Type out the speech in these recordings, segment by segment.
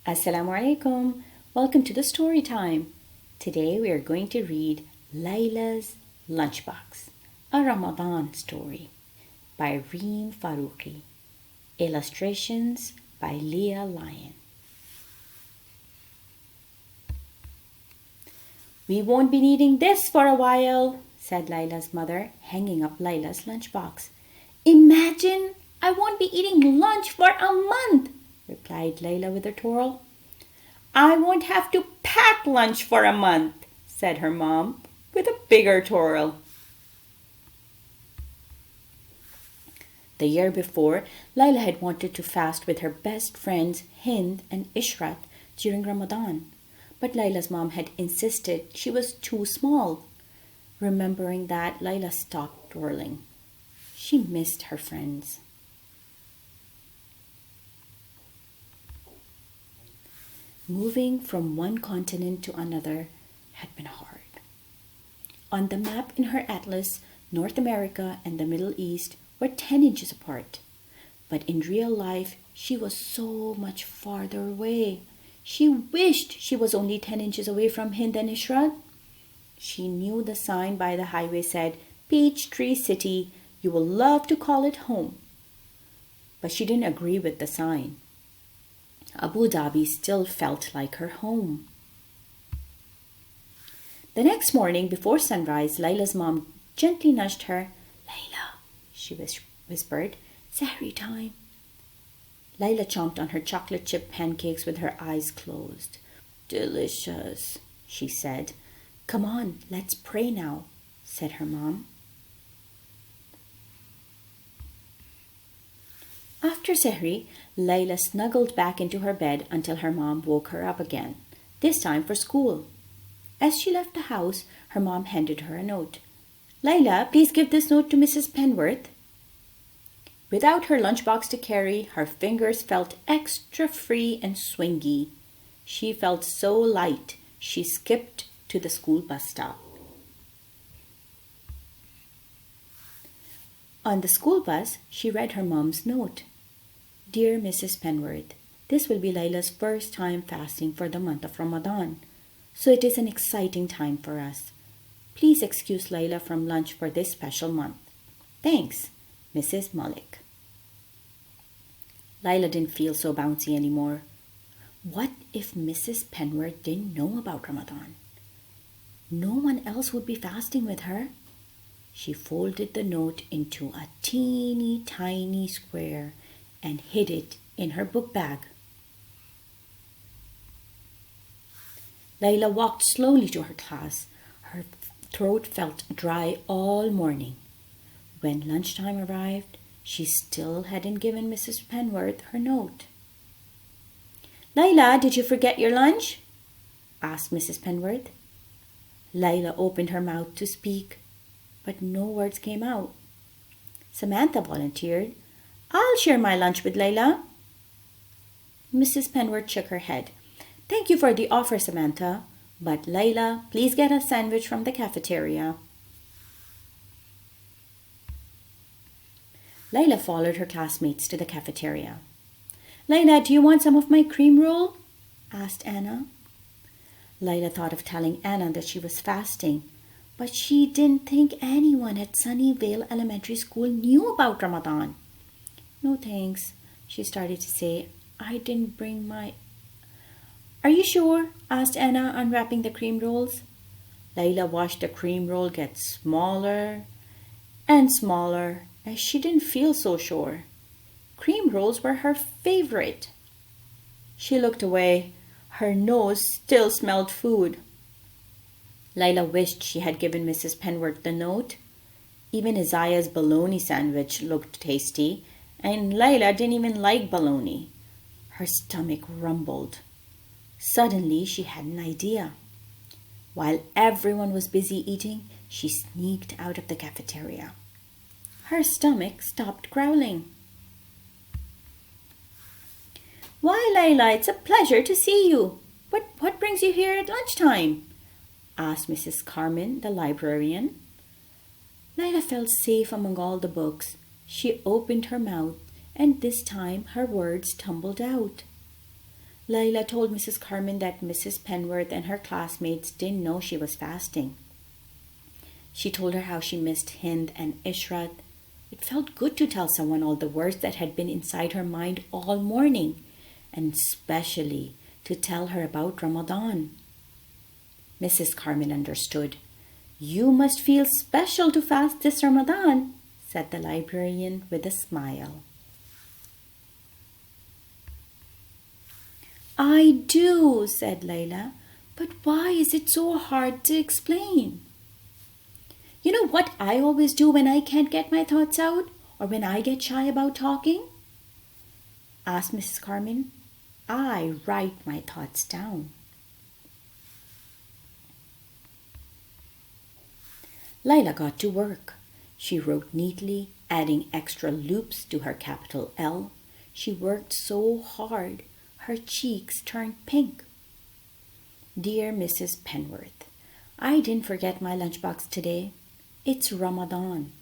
Assalamu alaikum. Welcome to the story time. Today we are going to read Lailah's Lunchbox, a Ramadan story by Reem Faruqi. Illustrations by Leah Lyon. We won't be needing this for a while, said Lailah's mother, hanging up Lailah's lunchbox. Imagine, I won't be eating lunch for a month, replied Lailah with a twirl. I won't have to pack lunch for a month, said her mom with a bigger twirl. The year before, Lailah had wanted to fast with her best friends Hind and Ishrat during Ramadan, but Lailah's mom had insisted she was too small. Remembering that, Lailah stopped twirling. She missed her friends. Moving from one continent to another had been hard. On the map in her atlas, North America and the Middle East were 10 inches apart. But in real life, she was so much farther away. She wished she was only 10 inches away from Hind and Ishrat. She knew the sign by the highway said, Peachtree City, you will love to call it home. But she didn't agree with the sign. Abu Dhabi still felt like her home. The next morning, before sunrise, Lailah's mom gently nudged her. Lailah, she whispered, Sehri time. Lailah chomped on her chocolate chip pancakes with her eyes closed. Delicious, she said. Come on, let's pray now, said her mom. After Sehri, Lailah snuggled back into her bed until her mom woke her up again, this time for school. As she left the house, her mom handed her a note. Lailah, please give this note to Mrs. Penworth. Without her lunchbox to carry, her fingers felt extra free and swingy. She felt so light, she skipped to the school bus stop. On the school bus, she read her mom's note. Dear Mrs. Penworth, this will be Lailah's first time fasting for the month of Ramadan, so it is an exciting time for us. Please excuse Lailah from lunch for this special month. Thanks, Mrs. Malik. Lailah didn't feel so bouncy anymore. What if Mrs. Penworth didn't know about Ramadan? No one else would be fasting with her. She folded the note into a teeny tiny square and hid it in her book bag. Lailah walked slowly to her class. Her throat felt dry all morning. When lunchtime arrived, she still hadn't given Mrs. Penworth her note. Lailah, did you forget your lunch? Asked Mrs. Penworth. Lailah opened her mouth to speak, but no words came out. Samantha volunteered. I'll share my lunch with Lailah. Mrs. Penworth shook her head. Thank you for the offer, Samantha, but Lailah, please get a sandwich from the cafeteria. Lailah followed her classmates to the cafeteria. Lailah, do you want some of my cream roll? Asked Anna. Lailah thought of telling Anna that she was fasting, but she didn't think anyone at Sunnyvale Elementary School knew about Ramadan. No thanks, she started to say. I didn't bring my... Are you sure? Asked Anna, unwrapping the cream rolls. Lailah watched the cream roll get smaller and smaller as she didn't feel so sure. Cream rolls were her favorite. She looked away. Her nose still smelled food. Lailah wished she had given Mrs. Penworth the note. Even Isaiah's bologna sandwich looked tasty, and Lailah didn't even like bologna. Her stomach rumbled. Suddenly, she had an idea. While everyone was busy eating, she sneaked out of the cafeteria. Her stomach stopped growling. Why, Lailah, it's a pleasure to see you. What brings you here at lunchtime? Asked Mrs. Carman, the librarian. Lailah felt safe among all the books. She opened her mouth, and this time her words tumbled out. Lailah told Mrs. Carman that Mrs. Penworth and her classmates didn't know she was fasting. She told her how she missed Hind and Ishrat. It felt good to tell someone all the words that had been inside her mind all morning, and especially to tell her about Ramadan. Mrs. Carman understood. "You must feel special to fast this Ramadan," said the librarian with a smile. "I do," said Lailah, "but why is it so hard to explain?" "You know what I always do when I can't get my thoughts out, or when I get shy about talking?" asked Mrs. Carman. "I write my thoughts down." Lailah got to work. She wrote neatly, adding extra loops to her capital L. She worked so hard, her cheeks turned pink. "Dear Mrs. Penworth, I didn't forget my lunchbox today. It's Ramadan.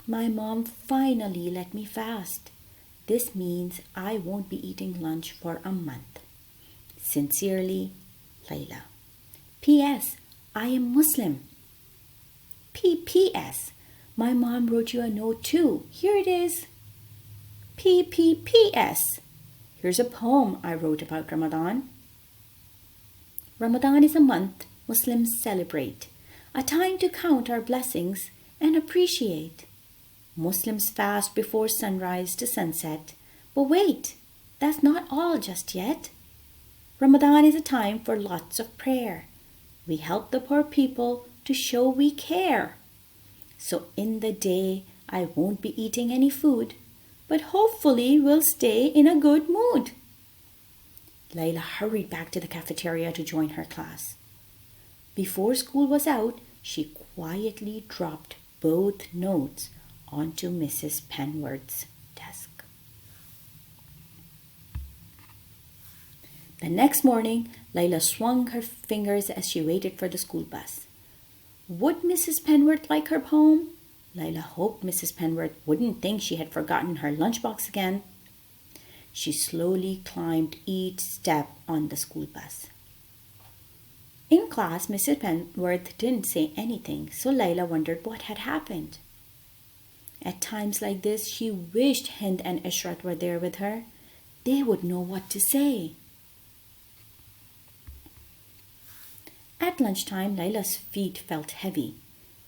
My mom finally let me fast. This means I won't be eating lunch for a month. Sincerely, Lailah. P.S. I am Muslim. P.P.S. My mom wrote you a note too. Here it is. P.P.P.S. Here's a poem I wrote about Ramadan. Ramadan is a month Muslims celebrate, a time to count our blessings and appreciate. Muslims fast before sunrise to sunset. But wait, that's not all just yet. Ramadan is a time for lots of prayer. We help the poor people to show we care. So in the day, I won't be eating any food, but hopefully we'll stay in a good mood." Lailah hurried back to the cafeteria to join her class. Before school was out, she quietly dropped both notes onto Mrs. Penworth's desk. The next morning, Lailah swung her fingers as she waited for the school bus. Would Mrs. Penworth like her poem? Lailah hoped Mrs. Penworth wouldn't think she had forgotten her lunchbox again. She slowly climbed each step on the school bus. In class, Mrs. Penworth didn't say anything, so Lailah wondered what had happened. At times like this, she wished Hind and Ishrat were there with her. They would know what to say. At lunchtime, Lailah's feet felt heavy.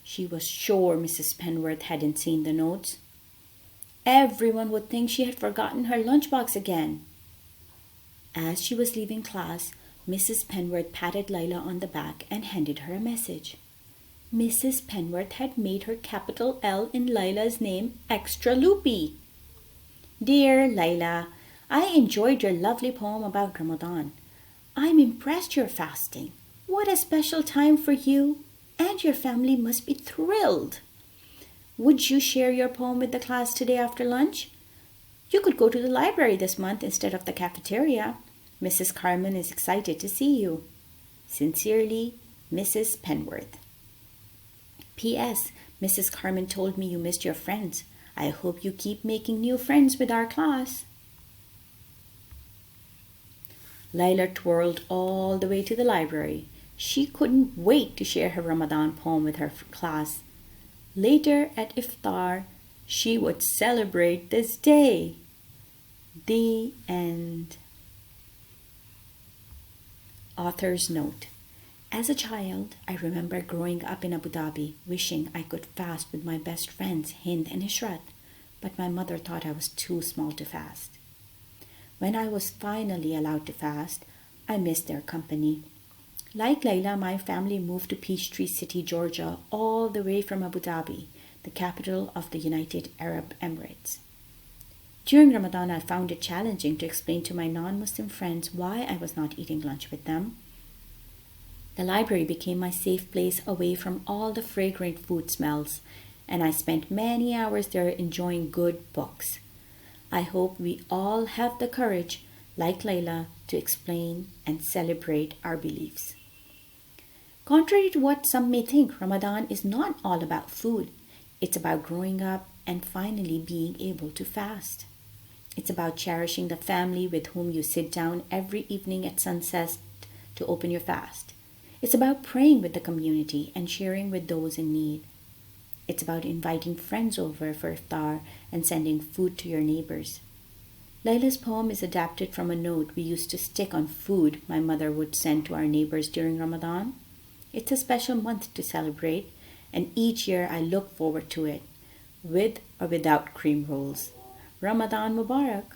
She was sure Mrs. Penworth hadn't seen the notes. Everyone would think she had forgotten her lunchbox again. As she was leaving class, Mrs. Penworth patted Lailah on the back and handed her a message. Mrs. Penworth had made her capital L in Lailah's name extra loopy. Dear Lailah, I enjoyed your lovely poem about Ramadan. I'm impressed you're fasting. What a special time for you, and your family must be thrilled. Would you share your poem with the class today after lunch? You could go to the library this month instead of the cafeteria. Mrs. Carman is excited to see you. Sincerely, Mrs. Penworth. P.S. Mrs. Carman told me you missed your friends. I hope you keep making new friends with our class. Lailah twirled all the way to the library. She couldn't wait to share her Ramadan poem with her class. Later at iftar, she would celebrate this day. The end. Author's note. As a child, I remember growing up in Abu Dhabi, wishing I could fast with my best friends, Hind and Ishrat, but my mother thought I was too small to fast. When I was finally allowed to fast, I missed their company. Like Lailah, my family moved to Peachtree City, Georgia, all the way from Abu Dhabi, the capital of the United Arab Emirates. During Ramadan, I found it challenging to explain to my non-Muslim friends why I was not eating lunch with them. The library became my safe place away from all the fragrant food smells, and I spent many hours there enjoying good books. I hope we all have the courage, like Lailah, to explain and celebrate our beliefs. Contrary to what some may think, Ramadan is not all about food. It's about growing up and finally being able to fast. It's about cherishing the family with whom you sit down every evening at sunset to open your fast. It's about praying with the community and sharing with those in need. It's about inviting friends over for iftar and sending food to your neighbors. Lailah's poem is adapted from a note we used to stick on food my mother would send to our neighbors during Ramadan. It's a special month to celebrate, and each year I look forward to it, with or without cream rolls. Ramadan Mubarak!